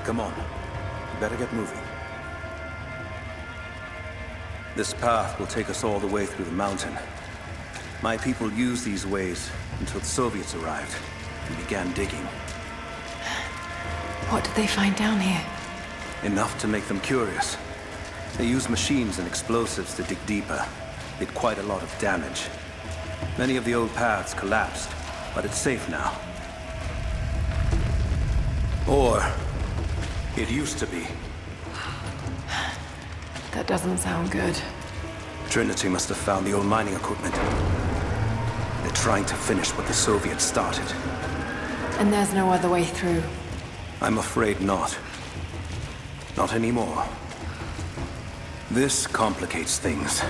Come on. We better get moving. This path will take us all the way through the mountain. My people used these ways until the Soviets arrived and began digging. What did they find down here? Enough to make them curious. They used machines and explosives to dig deeper. Did quite a lot of damage. Many of the old paths collapsed, but it's safe now. Or it used to be. That doesn't sound good. Trinity must have found the old mining equipment. They're trying to finish what the Soviets started. And there's no other way through. I'm afraid not. Not anymore. This complicates things.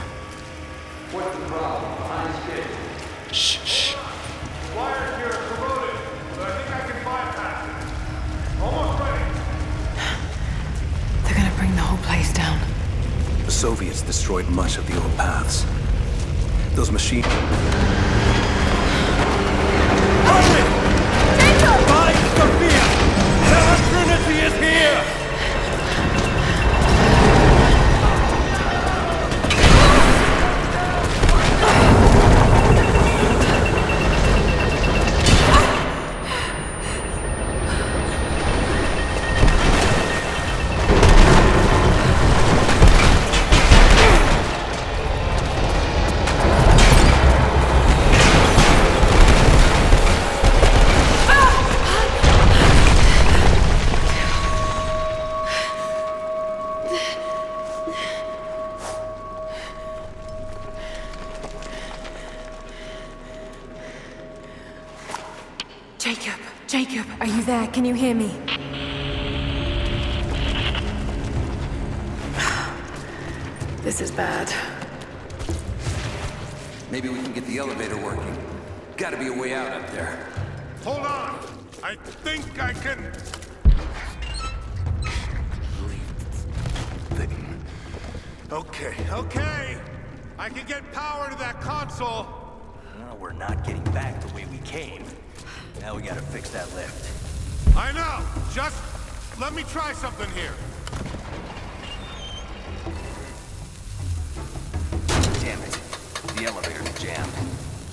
What's the problem? Behind skid. Shh. Wires here are corroded, but I think I can bypass it. Almost ready. They're gonna bring the whole place down. The Soviets destroyed much of the old paths. Those machines... Fight, Sophia! Tell us Trinity is here! Jacob, are you there? Can you hear me? This is bad. Maybe we can get the elevator working. Gotta be a way out up there. Hold on! I think I can... Okay. I can get power to that console. Well, we're not getting back the way we came. Now we gotta fix that lift. I know! Just let me try something here. Damn it. The elevator's jammed.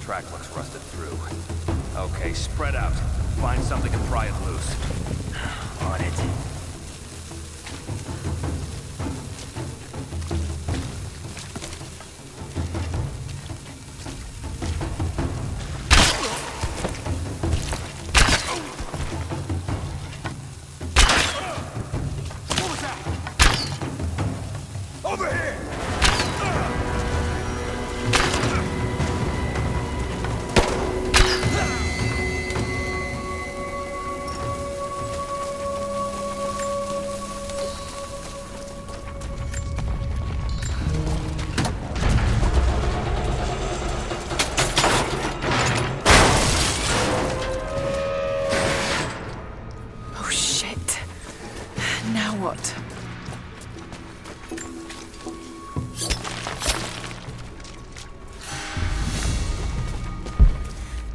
Track looks rusted through. Okay, spread out. Find something and pry it loose. On it.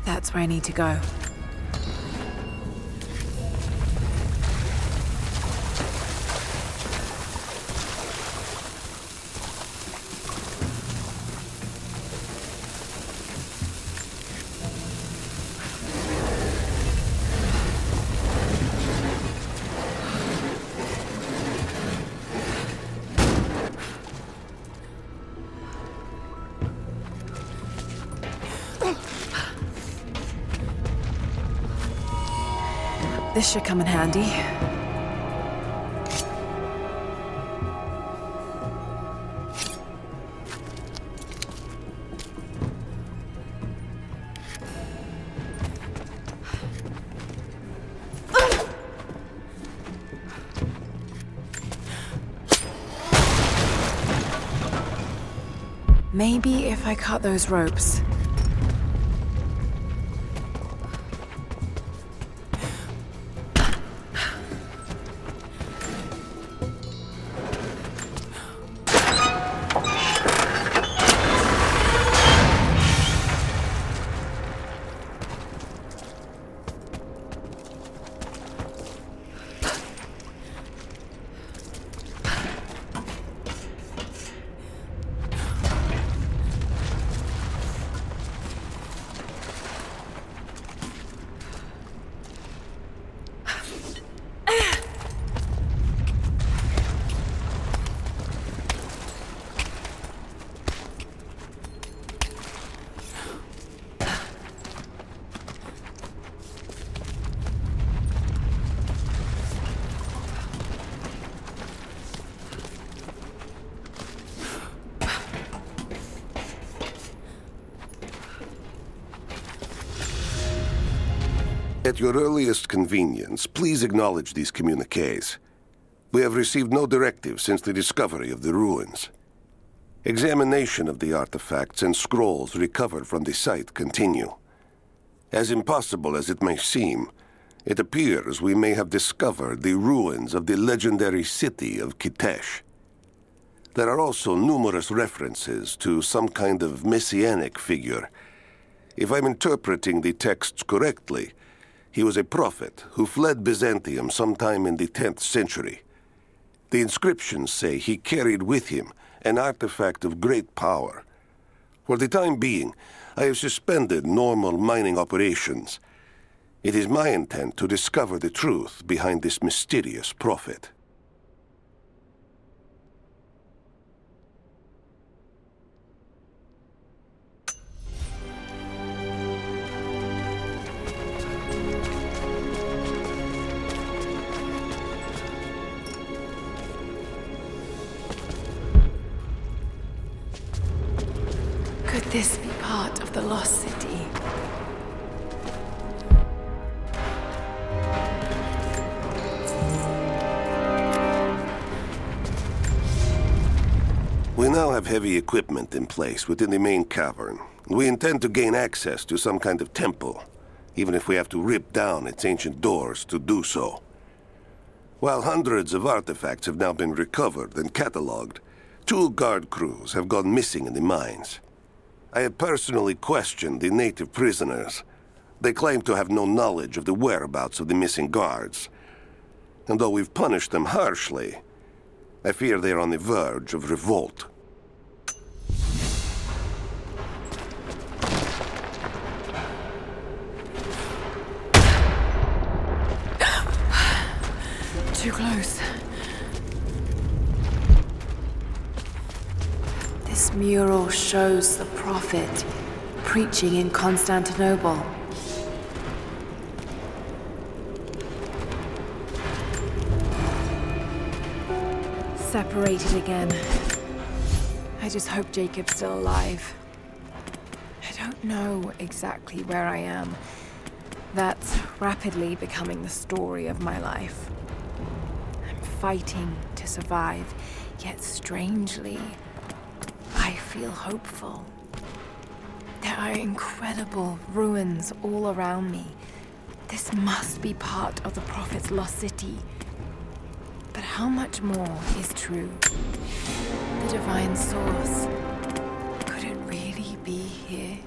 That's where I need to go. This should come in handy. Maybe if I cut those ropes. At your earliest convenience, please acknowledge these communiques. We have received no directive since the discovery of the ruins. Examination of the artifacts and scrolls recovered from the site continue. As impossible as it may seem, it appears we may have discovered the ruins of the legendary city of Kitezh. There are also numerous references to some kind of messianic figure. If I'm interpreting the texts correctly, he was a prophet who fled Byzantium sometime in the 10th century. The inscriptions say he carried with him an artifact of great power. For the time being, I have suspended normal mining operations. It is my intent to discover the truth behind this mysterious prophet. Could this be part of the Lost City? We now have heavy equipment in place within the main cavern. We intend to gain access to some kind of temple, even if we have to rip down its ancient doors to do so. While hundreds of artifacts have now been recovered and cataloged, 2 guard crews have gone missing in the mines. I have personally questioned the native prisoners. They claim to have no knowledge of the whereabouts of the missing guards. And though we've punished them harshly, I fear they are on the verge of revolt. Too close. This mural shows the prophet preaching in Constantinople. Separated again. I just hope Jacob's still alive. I don't know exactly where I am. That's rapidly becoming the story of my life. I'm fighting to survive, yet strangely, I feel hopeful. There are incredible ruins all around me. This must be part of the Prophet's lost city. But how much more is true? The divine source. Could it really be here?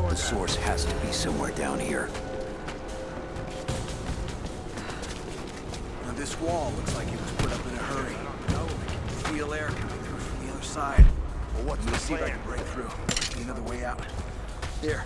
The source has to be somewhere down here. Now, this wall looks like it was put up in a hurry. No, I can feel air coming through from the other side. Well, what's the see if I can break through. Be another way out. Here.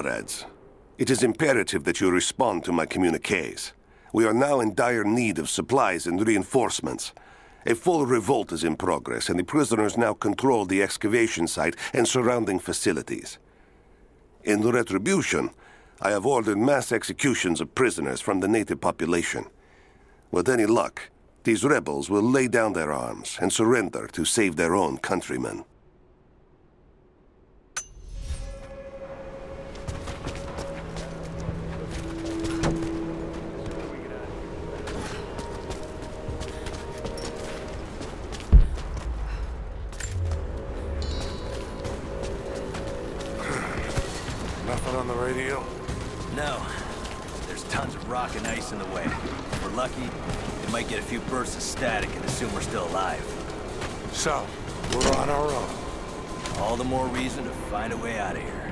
Comrades, it is imperative that you respond to my communiques. We are now in dire need of supplies and reinforcements. A full revolt is in progress, and the prisoners now control the excavation site and surrounding facilities. In retribution, I have ordered mass executions of prisoners from the native population. With any luck, these rebels will lay down their arms and surrender to save their own countrymen. Nothing on the radio? No. There's tons of rock and ice in the way. If we're lucky, we might get a few bursts of static and assume we're still alive. So, we're on our own. All the more reason to find a way out of here.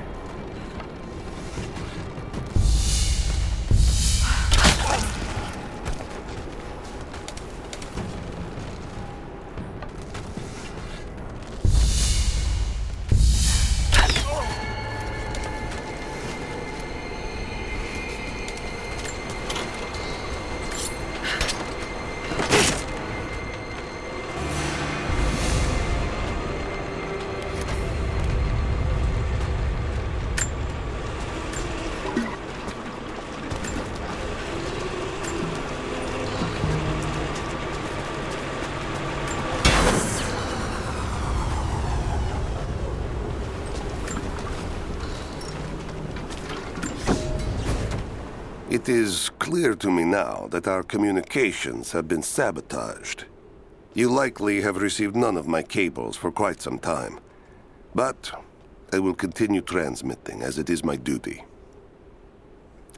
It is clear to me now that our communications have been sabotaged. You likely have received none of my cables for quite some time. But I will continue transmitting, as it is my duty.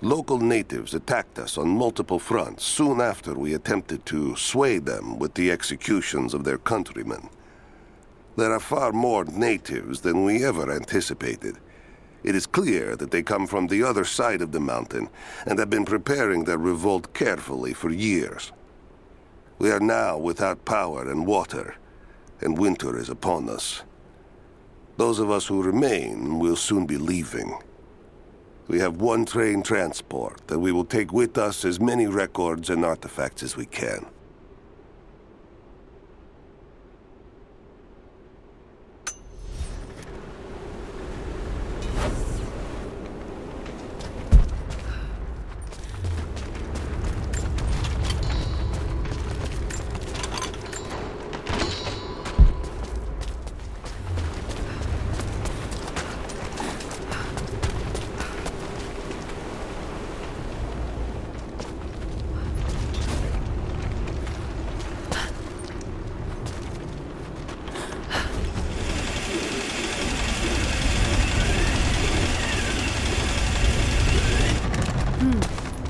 Local natives attacked us on multiple fronts soon after we attempted to sway them with the executions of their countrymen. There are far more natives than we ever anticipated. It is clear that they come from the other side of the mountain and have been preparing their revolt carefully for years. We are now without power and water, and winter is upon us. Those of us who remain will soon be leaving. We have one train transport, and we will take with us as many records and artifacts as we can.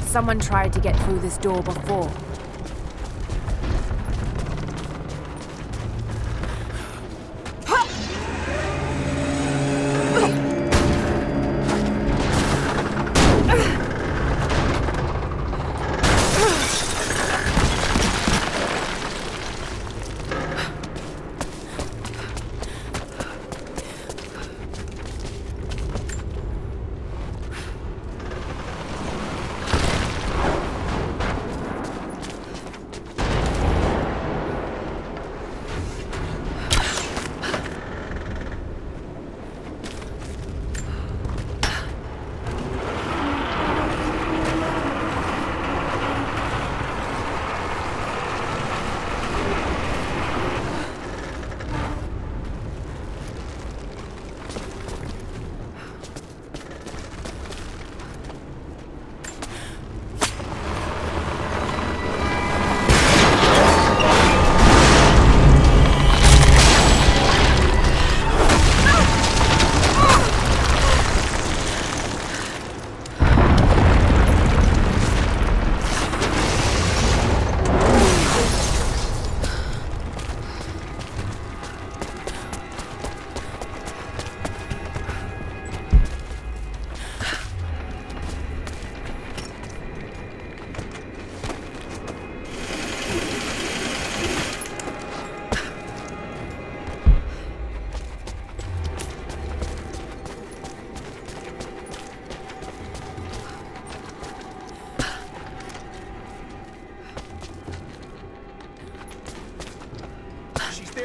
Someone tried to get through this door before.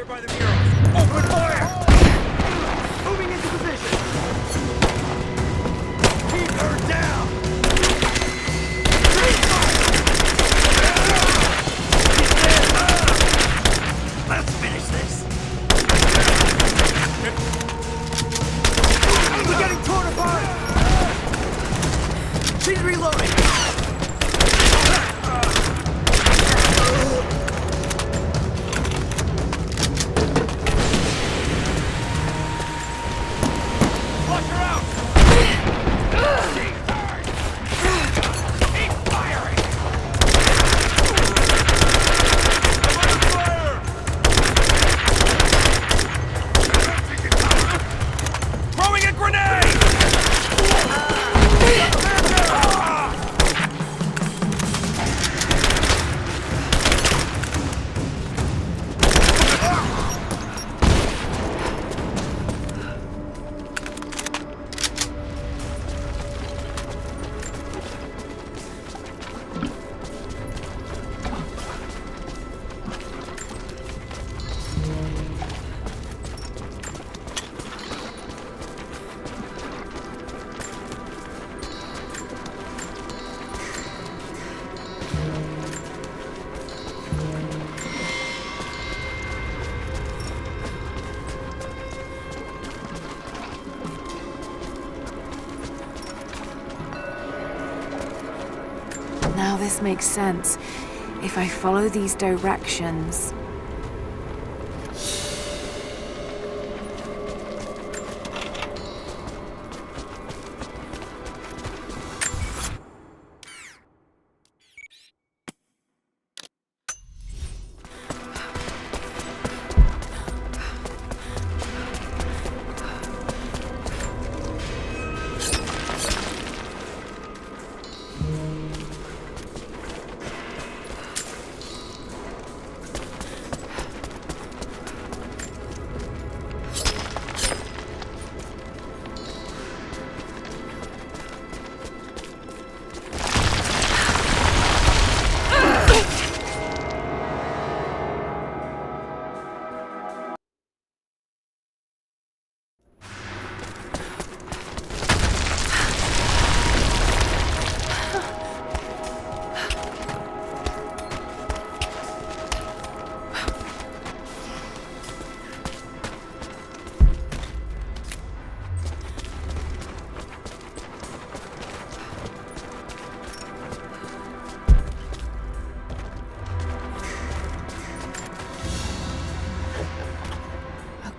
by the murals. Open fire! Moving into position! Keep her down! Let's finish this! We're getting torn apart! She's reloading! Flush her out! Keep firing! Fire! Throwing a grenade! Now this makes sense. If I follow these directions...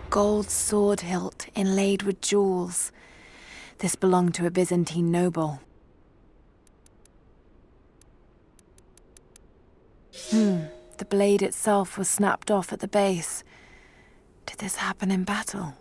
Gold sword hilt inlaid with jewels. This belonged to a Byzantine noble. The blade itself was snapped off at the base. Did this happen in battle?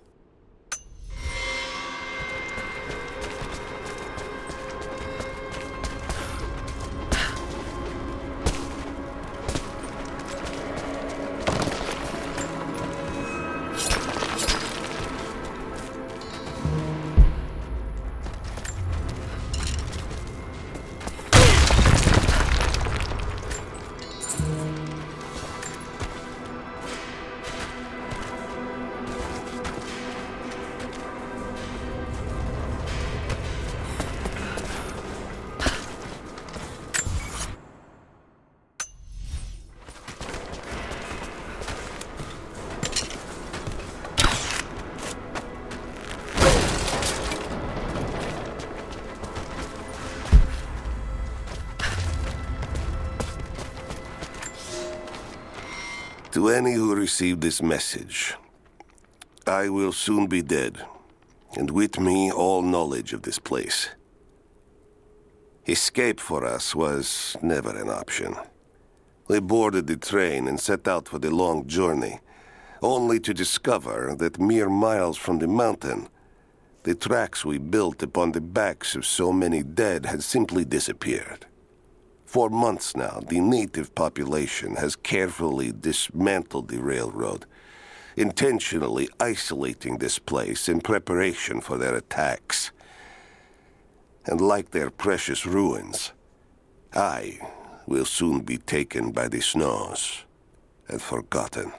To any who receive this message, I will soon be dead, and with me all knowledge of this place. Escape for us was never an option. We boarded the train and set out for the long journey, only to discover that mere miles from the mountain, the tracks we built upon the backs of so many dead had simply disappeared. For months now, the native population has carefully dismantled the railroad, intentionally isolating this place in preparation for their attacks. And like their precious ruins, I will soon be taken by the snows and forgotten.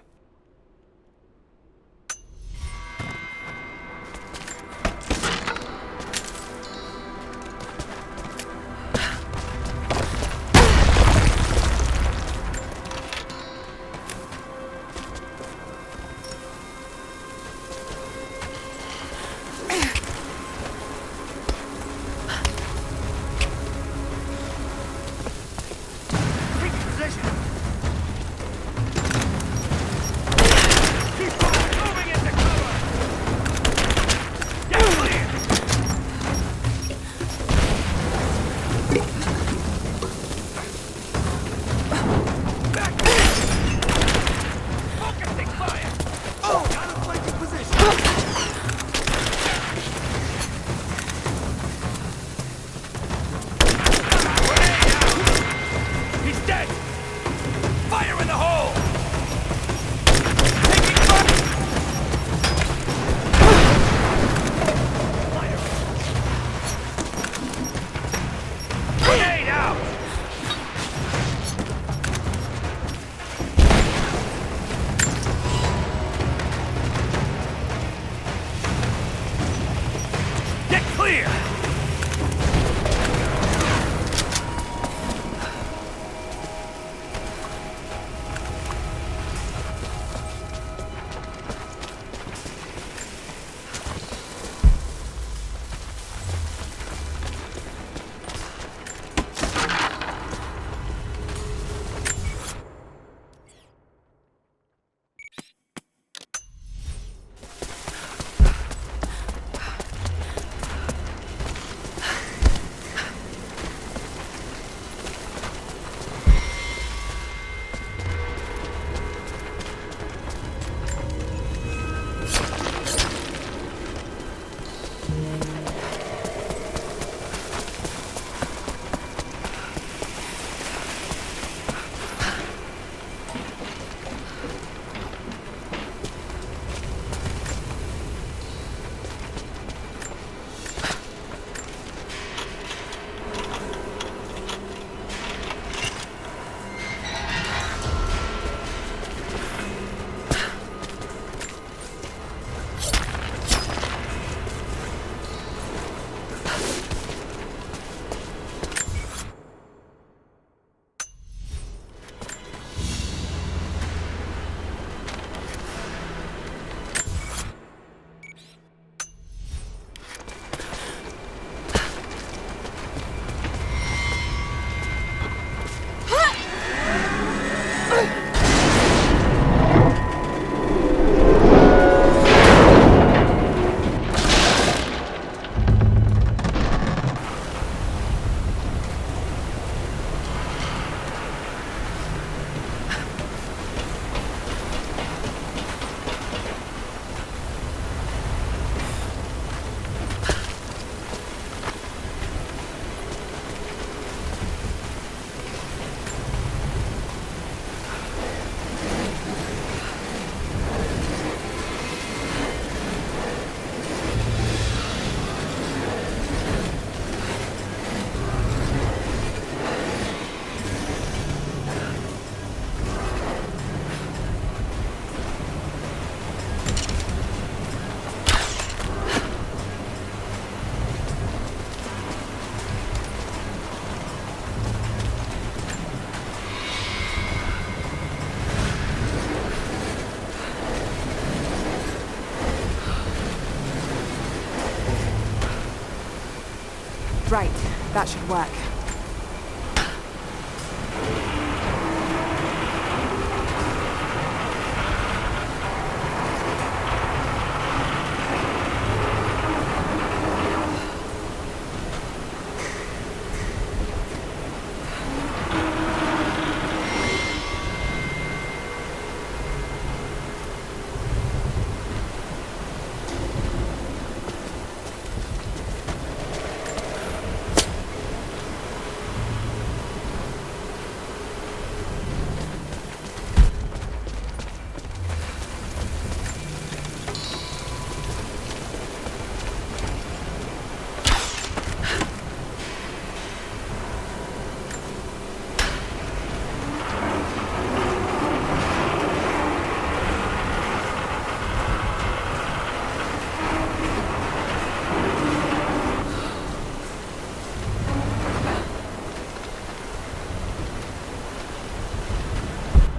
Right, that should work.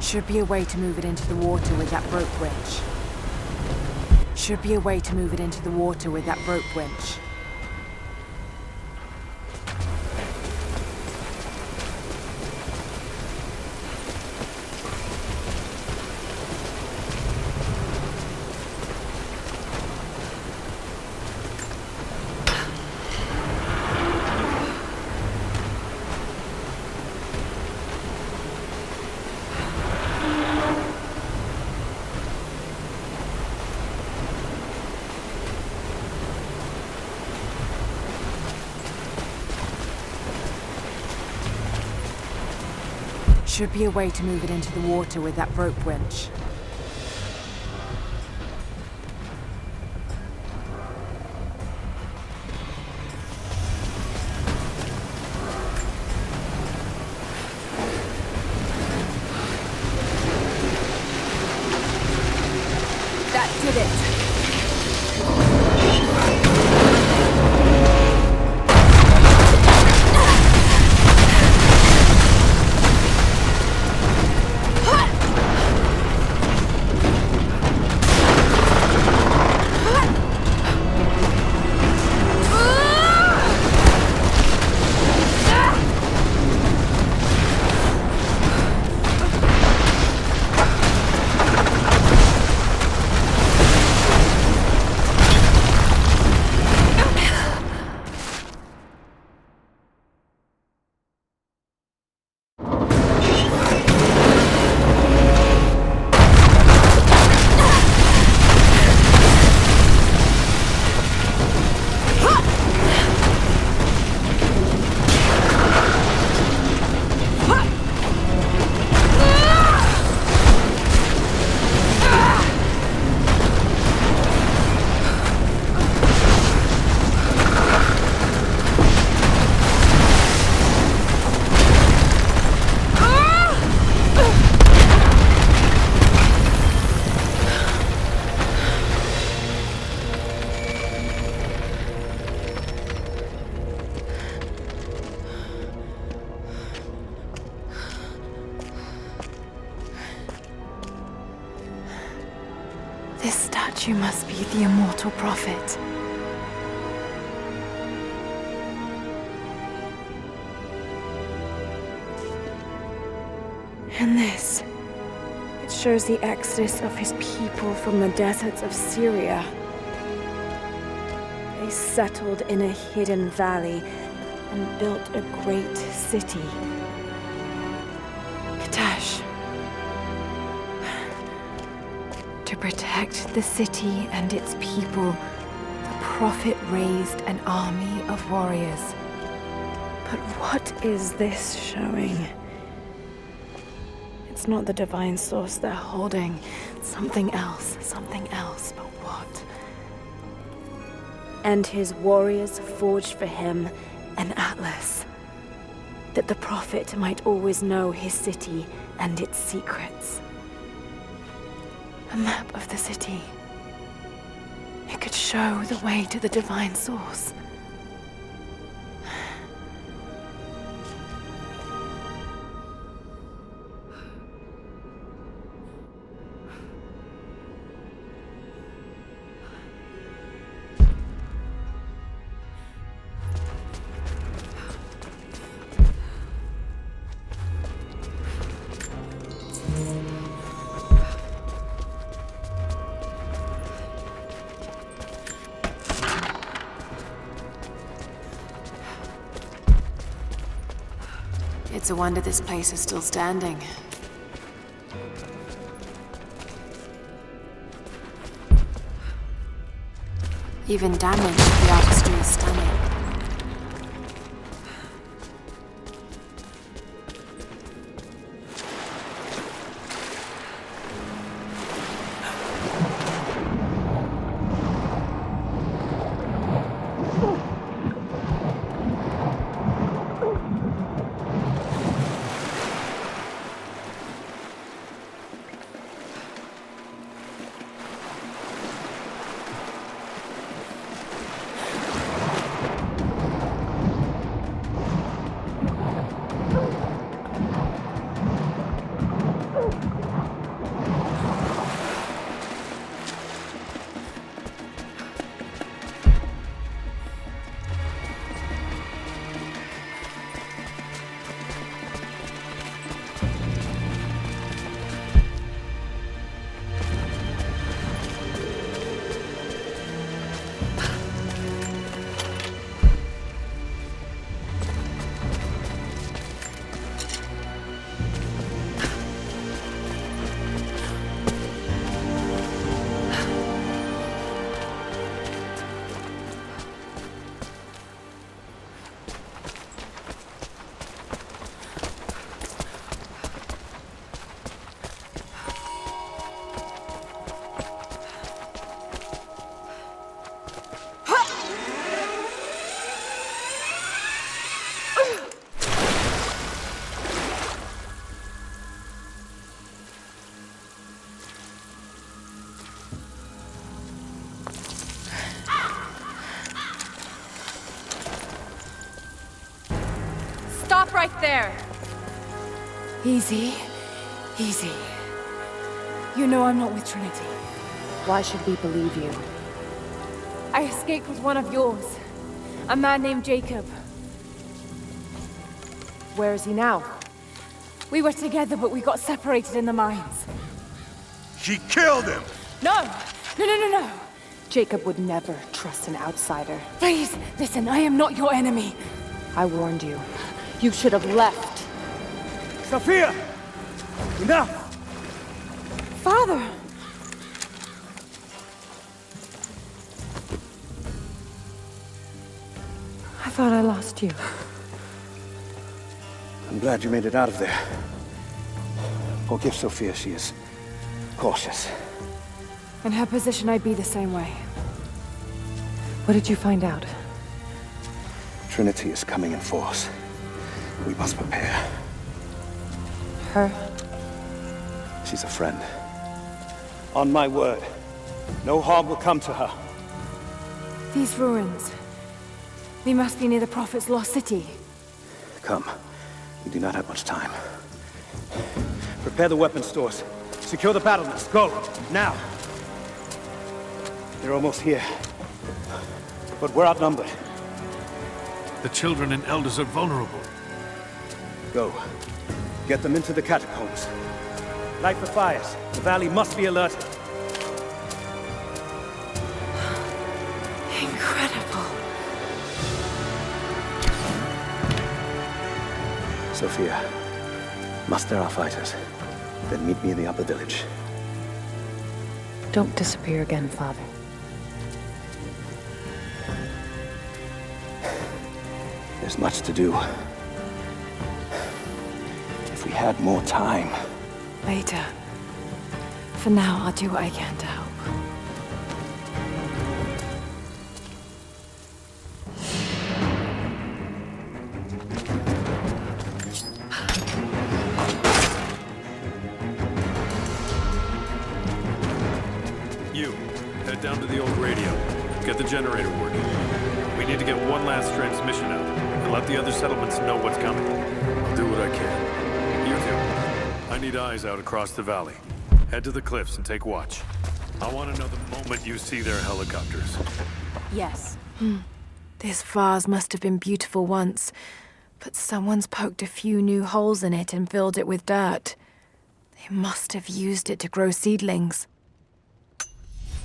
Should be a way to move it into the water with that rope winch. Should be a way to move it into the water with that rope winch. Should be a way to move it into the water with that rope winch. That did it. This statue must be the immortal prophet. And this, it shows the exodus of his people from the deserts of Syria. They settled in a hidden valley and built a great city. Kitezh. To protect the city and its people, the prophet raised an army of warriors. But what is this showing? It's not the divine source they're holding. Something else, but what? And his warriors forged for him an atlas, that the prophet might always know his city and its secrets. A map of the city. It could show the way to the divine source. It's a wonder this place is still standing. Even damage, the artistry is stunning. Stop right there! Easy. Easy. You know I'm not with Trinity. Why should we believe you? I escaped with one of yours. A man named Jacob. Where is he now? We were together, but we got separated in the mines. She killed him! No! No! Jacob would never trust an outsider. Please, listen, I am not your enemy. I warned you. You should have left. Sophia! Enough! Father! I thought I lost you. I'm glad you made it out of there. Forgive Sophia, she is cautious. In her position, I'd be the same way. What did you find out? Trinity is coming in force. We must prepare. Her? She's a friend. On my word, no harm will come to her. These ruins. They must be near the Prophet's Lost City. Come. We do not have much time. Prepare the weapon stores. Secure the battlements. Go! Now! They're almost here. But we're outnumbered. The children and elders are vulnerable. Go. Get them into the catacombs. Light the fires. The valley must be alerted. Incredible. Sophia, muster our fighters. Then meet me in the upper village. Don't disappear again, Father. There's much to do. If we had more time. Later. For now, I'll do what I can to help. You, head down to the old radio. Get the generator working. We need to get one last transmission out, and let the other settlements know what's coming. I'll do what I can. You two, I need eyes out across the valley. Head to the cliffs and take watch. I want to know the moment you see their helicopters. Yes. This vase must have been beautiful once, but someone's poked a few new holes in it and filled it with dirt. They must have used it to grow seedlings.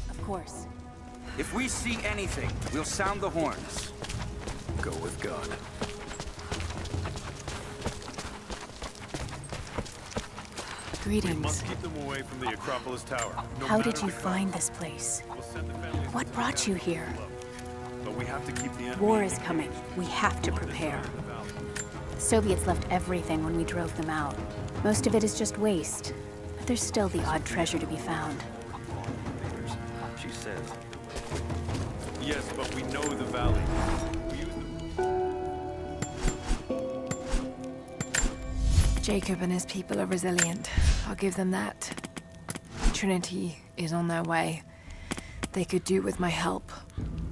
Of course. If we see anything, we'll sound the horns. Go with God. We Greetings. must keep them away from the Acropolis Tower. No How matter did you the find cost. this place? We'll send the families What to the brought you town. here? But we have to keep the enemy War is engaged. coming. We have to On this prepare. side of the valley. The Soviets left everything when we drove them out. Most of it is just waste. But there's still the odd treasure to be found. She says. Yes, but we know the valley. We use the... Jacob and his people are resilient. I'll give them that. Trinity is on their way. They could do with my help.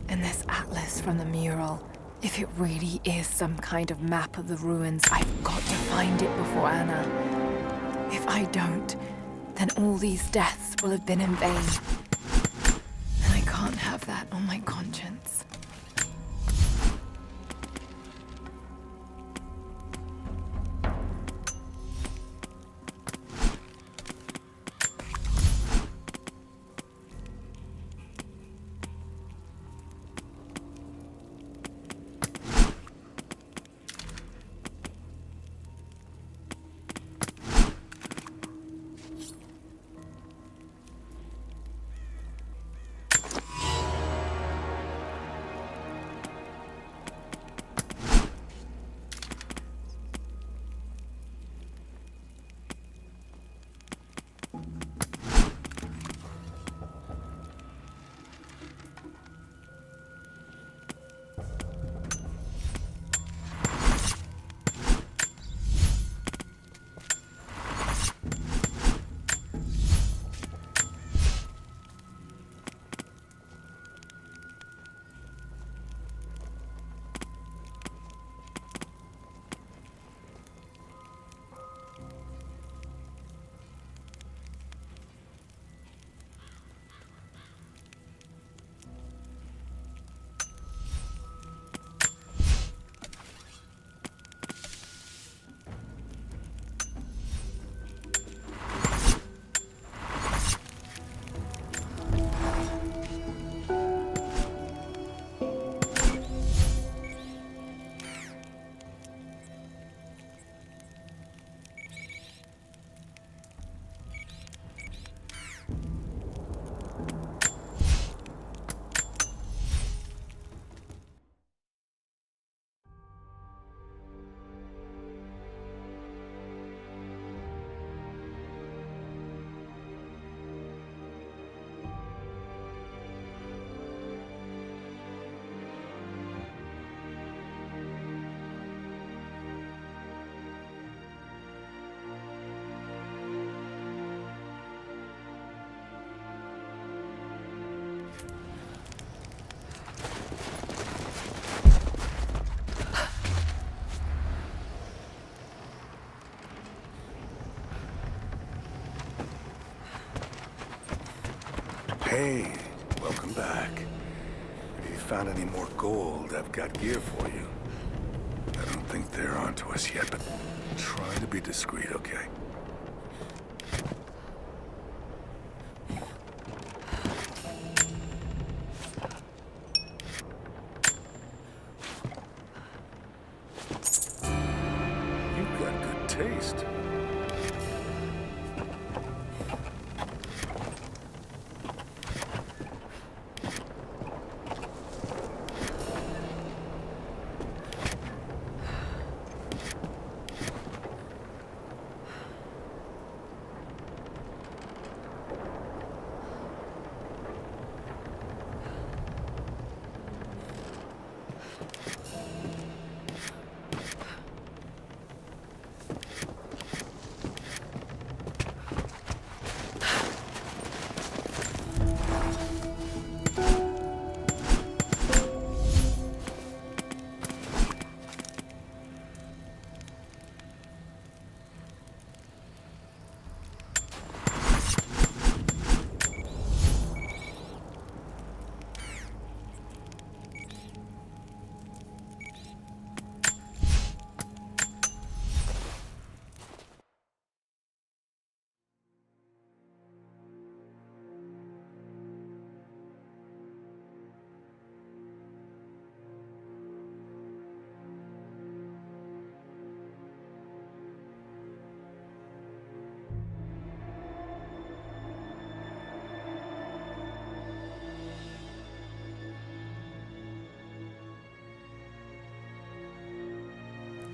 And this atlas from the mural. If it really is some kind of map of the ruins, I've got to find it before Anna. If I don't, then all these deaths will have been in vain. And I can't have that on my conscience. Hey, welcome back. If you found any more gold, I've got gear for you. I don't think they're onto us yet, but try to be discreet, okay? You've got good taste.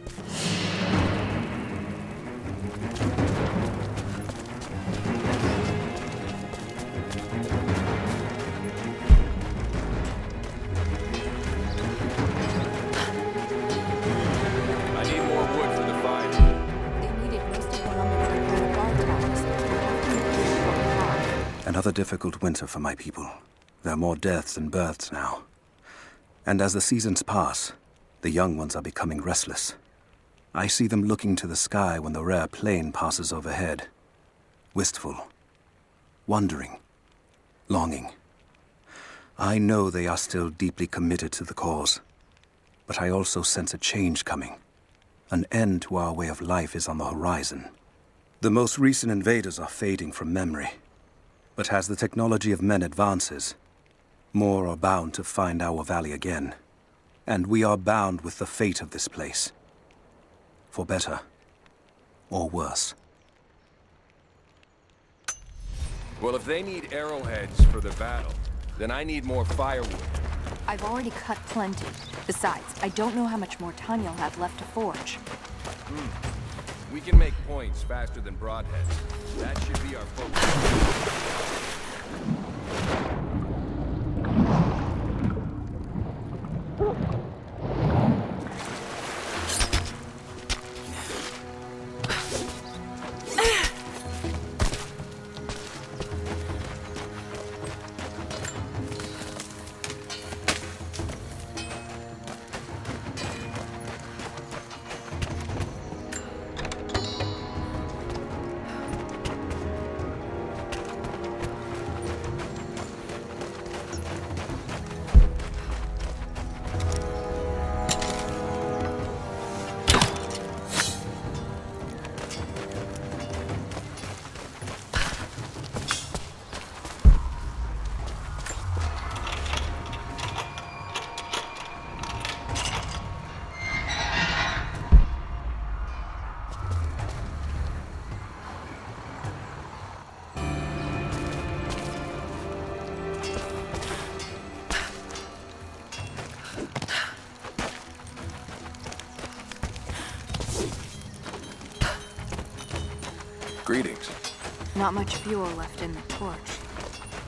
I need more wood for the fire. They needed most of one on the road by the guard towers. Another difficult winter for my people. There are more deaths than births now. And as the seasons pass, the young ones are becoming restless. I see them looking to the sky when the rare plane passes overhead. Wistful. Wondering. Longing. I know they are still deeply committed to the cause. But I also sense a change coming. An end to our way of life is on the horizon. The most recent invaders are fading from memory. But as the technology of men advances, more are bound to find our valley again. And we are bound with the fate of this place. For better or worse. Well, if they need arrowheads for the battle, then I need more firewood. I've already cut plenty. Besides, I don't know how much more time you'll have left to forge. We can make points faster than broadheads. That should be our focus. Greetings. Not much fuel left in the torch.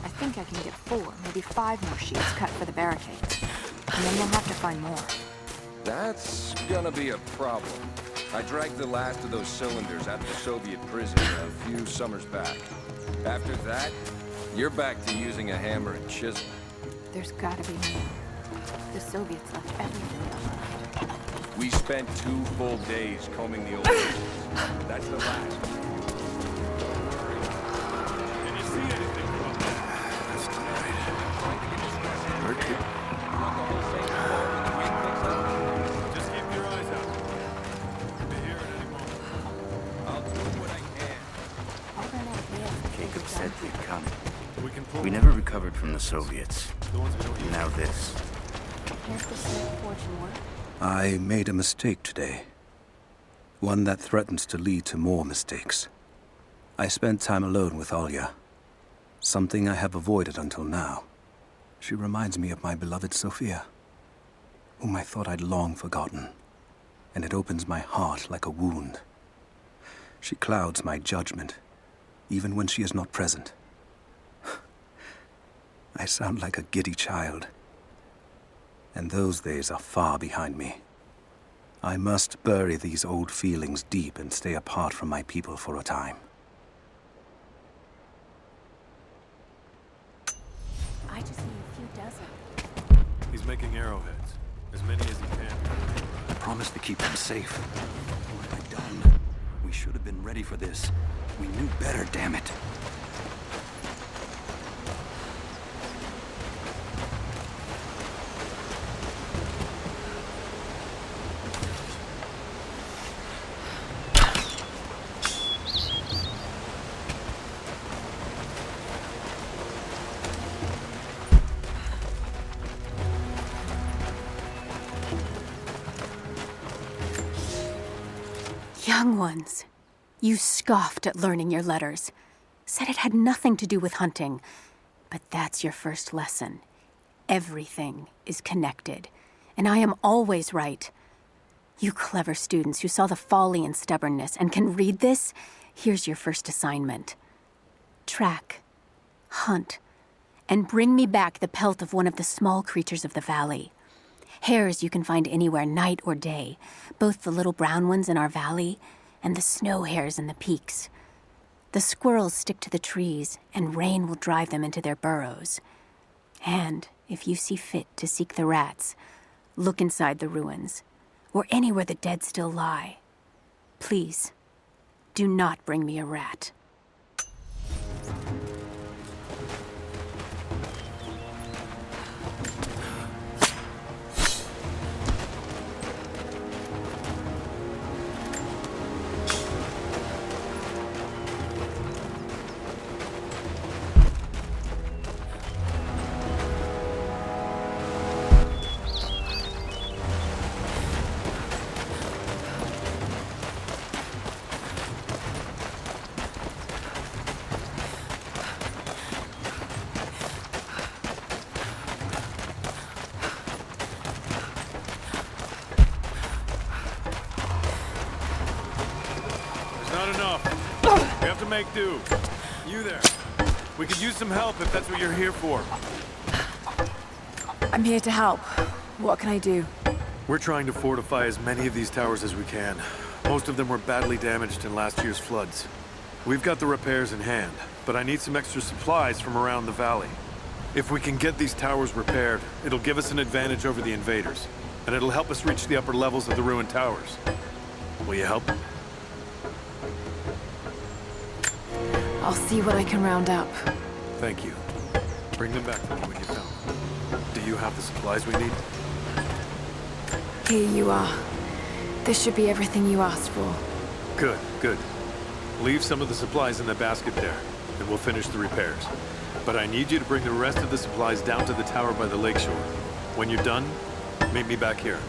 I think I can get 4, maybe 5 more sheets cut for the barricades. And then we'll have to find more. That's gonna be a problem. I dragged the last of those cylinders out of the Soviet prison a few summers back. After that, you're back to using a hammer and chisel. There's gotta be more. The Soviets left everything behind. We spent 2 full days combing the old prisons. That's the last. Can you see anything from up there? That's great. Just keep your eyes out. Could be here at any moment. I'll do what I can. I'll run out of mail. Jacob said we'd come. We can pull We never recovered from the Soviets. the ones we don't use. Now this. Here's the Smith fortune work. I made a mistake today. One that threatens to lead to more mistakes. I spent time alone with Olya. Something I have avoided until now. She reminds me of my beloved Sophia, whom I thought I'd long forgotten. And it opens my heart like a wound. She clouds my judgment, even when she is not present. I sound like a giddy child. And those days are far behind me. I must bury these old feelings deep and stay apart from my people for a time. I just need a few dozen. He's making arrowheads. As many as he can. I promised to keep them safe. What have I done? We should have been ready for this. We knew better, damn it. Young ones, you scoffed at learning your letters. Said it had nothing to do with hunting. But that's your first lesson. Everything is connected. And I am always right. You clever students who saw the folly and stubbornness and can read this, here's your first assignment. Track, hunt, and bring me back the pelt of one of the small creatures of the valley. Hares you can find anywhere, night or day, both the little brown ones in our valley and the snow hares in the peaks. The squirrels stick to the trees, and rain will drive them into their burrows. And if you see fit to seek the rats, look inside the ruins, or anywhere the dead still lie. Please, do not bring me a rat. Not enough. We have to make do. You there. We could use some help if that's what you're here for. I'm here to help. What can I do? We're trying to fortify as many of these towers as we can. Most of them were badly damaged in last year's floods. We've got the repairs in hand, but I need some extra supplies from around the valley. If we can get these towers repaired, it'll give us an advantage over the invaders, and it'll help us reach the upper levels of the ruined towers. Will you help? I'll see what I can round up. Thank you. Bring them back to me when you found them. Do you have the supplies we need? Here you are. This should be everything you asked for. Good, good. Leave some of the supplies in the basket there, and we'll finish the repairs. But I need you to bring the rest of the supplies down to the tower by the lakeshore. When you're done, meet me back here.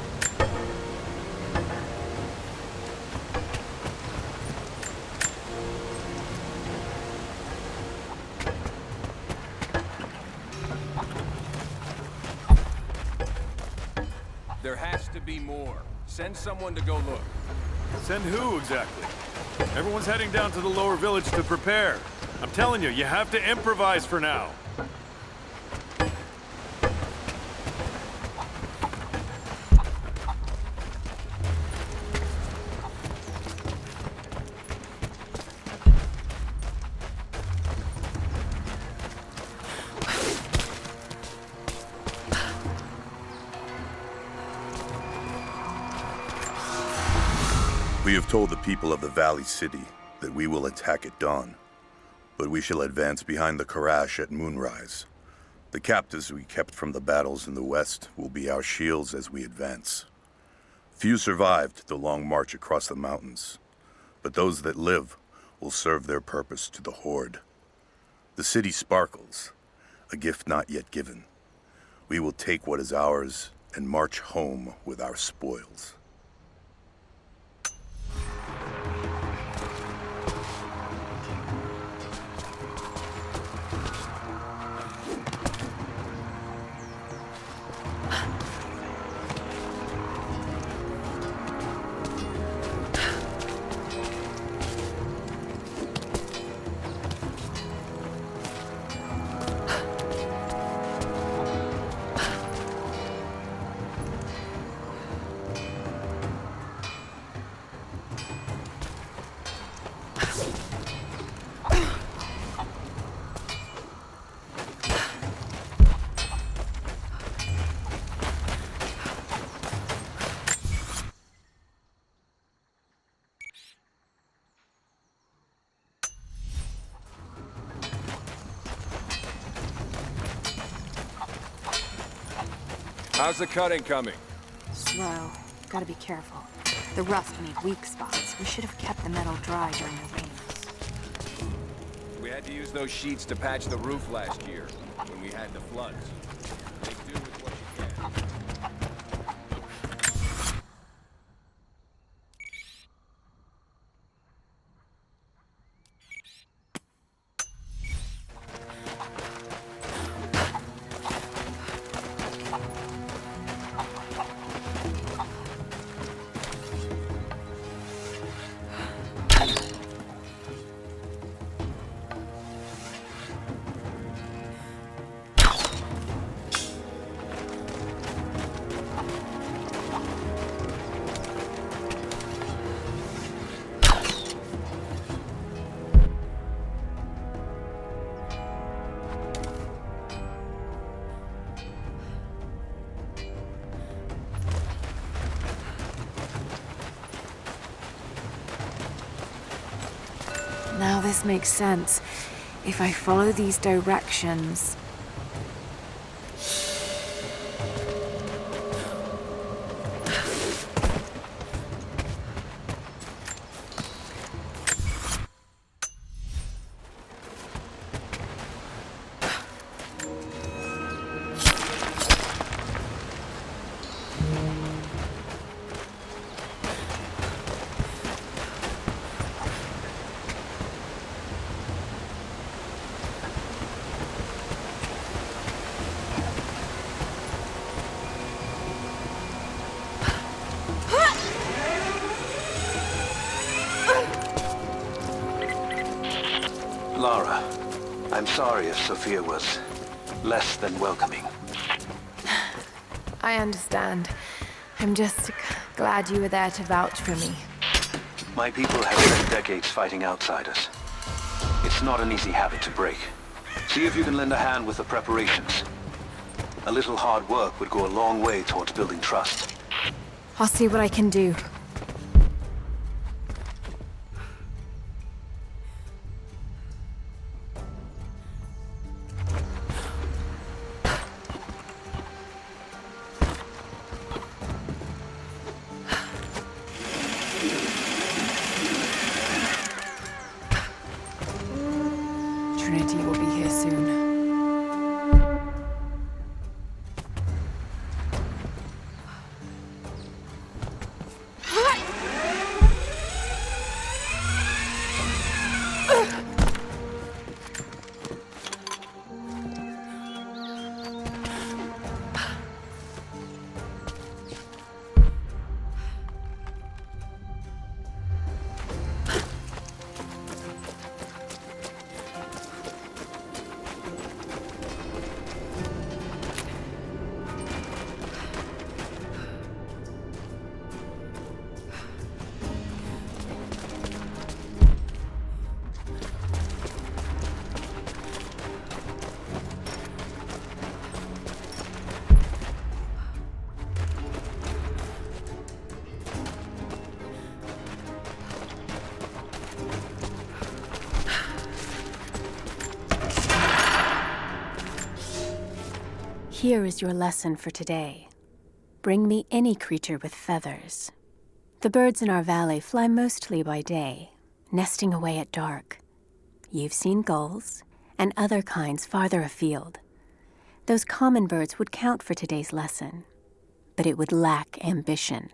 There has to be more. Send someone to go look. Send who, exactly? Everyone's heading down to the lower village to prepare. I'm telling you, you have to improvise for now. We have told the people of the Valley City that we will attack at dawn, but we shall advance behind the Karash at moonrise. The captives we kept from the battles in the west will be our shields as we advance. Few survived the long march across the mountains, but those that live will serve their purpose to the Horde. The city sparkles, a gift not yet given. We will take what is ours and march home with our spoils. How's the cutting coming? Slow. Gotta be careful. The rust made weak spots. We should have kept the metal dry during the rains. We had to use those sheets to patch the roof last year, when we had the floods. Make do with what you can. Now this makes sense. If I follow these directions... Lara, I'm sorry if Sophia was less than welcoming. I understand. I'm just glad you were there to vouch for me. My people have spent decades fighting outsiders. It's not an easy habit to break. See if you can lend a hand with the preparations. A little hard work would go a long way towards building trust. I'll see what I can do. Trinity will be here soon. Here is your lesson for today. Bring me any creature with feathers. The birds in our valley fly mostly by day, nesting away at dark. You've seen gulls and other kinds farther afield. Those common birds would count for today's lesson, but it would lack ambition.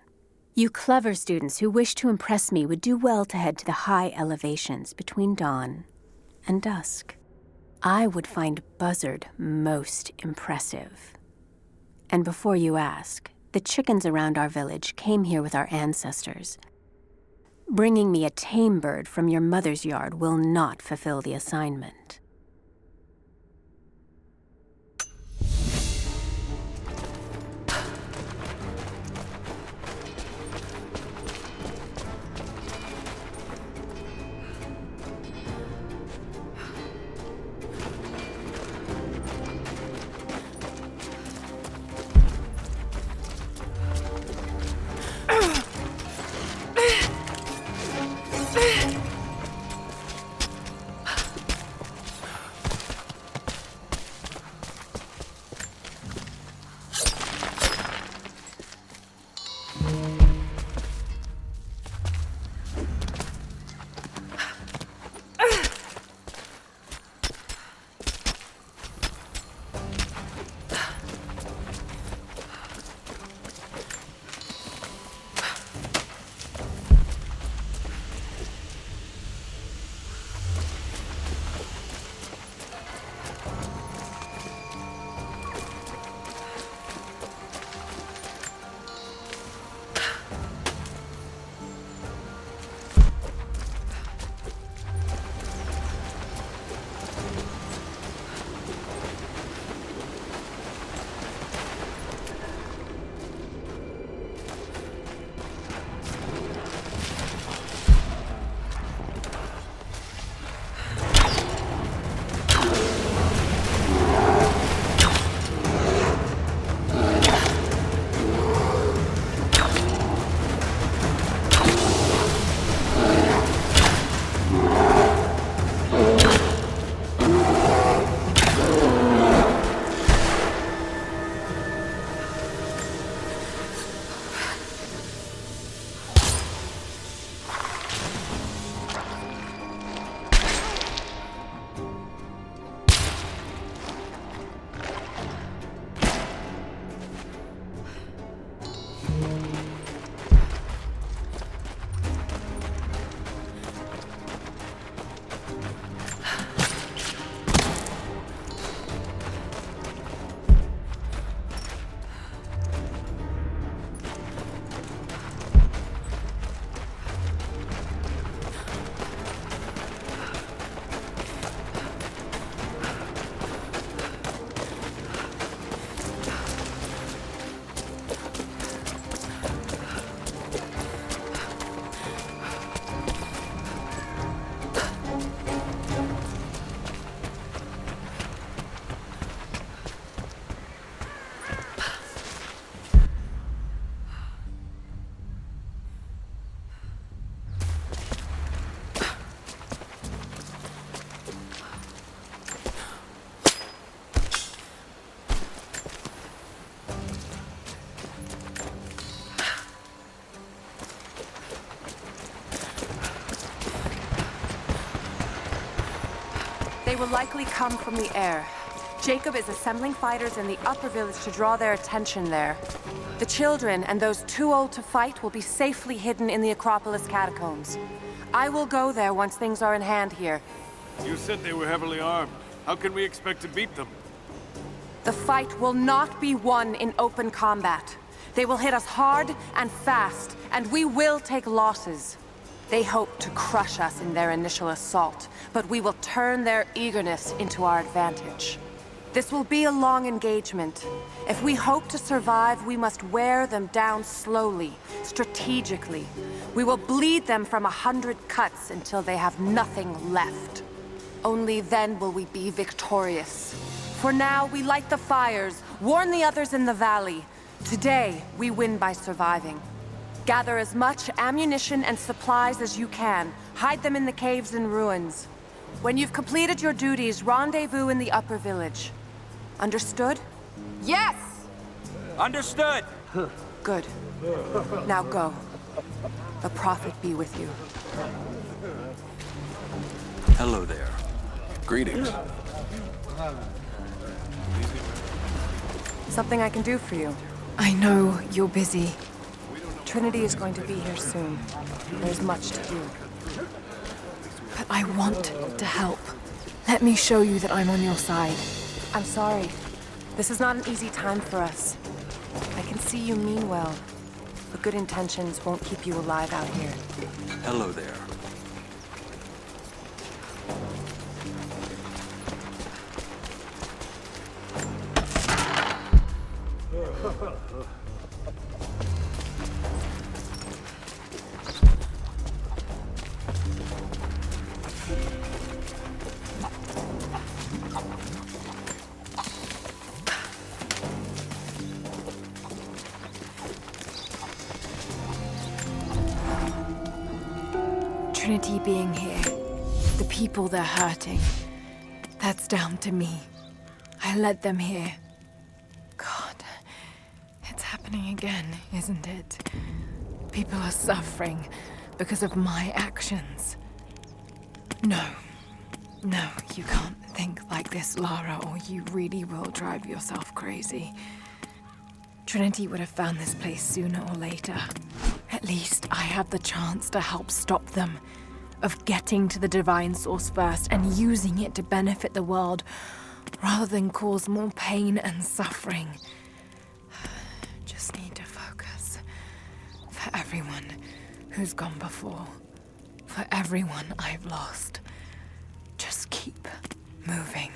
You clever students who wish to impress me would do well to head to the high elevations between dawn and dusk. I would find Buzzard most impressive. And before you ask, the chickens around our village came here with our ancestors. Bringing me a tame bird from your mother's yard will not fulfill the assignment. They will likely come from the air. Jacob is assembling fighters in the upper village to draw their attention there. The children and those too old to fight will be safely hidden in the Acropolis catacombs. I will go there once things are in hand here. You said they were heavily armed. How can we expect to beat them? The fight will not be won in open combat. They will hit us hard and fast, and we will take losses. They hope to crush us in their initial assault, but we will turn their eagerness into our advantage. This will be a long engagement. If we hope to survive, we must wear them down slowly, strategically. We will bleed them from 100 cuts until they have nothing left. Only then will we be victorious. For now, we light the fires, warn the others in the valley. Today, we win by surviving. Gather as much ammunition and supplies as you can. Hide them in the caves and ruins. When you've completed your duties, rendezvous in the upper village. Understood? Yes! Understood! Good. Now go. The Prophet be with you. Hello there. Greetings. Something I can do for you. I know you're busy. Trinity is going to be here soon. There's much to do. But I want to help. Let me show you that I'm on your side. I'm sorry. This is not an easy time for us. I can see you mean well, but good intentions won't keep you alive out here. Hello there. Trinity being here, the people they're hurting, that's down to me. I led them here. God, it's happening again, isn't it? People are suffering because of my actions. No, you can't think like this, Lara, or you really will drive yourself crazy. Trinity would have found this place sooner or later. At least I have the chance to help stop them. Of getting to the divine source first and using it to benefit the world, rather than cause more pain and suffering. Just need to focus. For everyone who's gone before. For everyone I've lost. Just keep moving.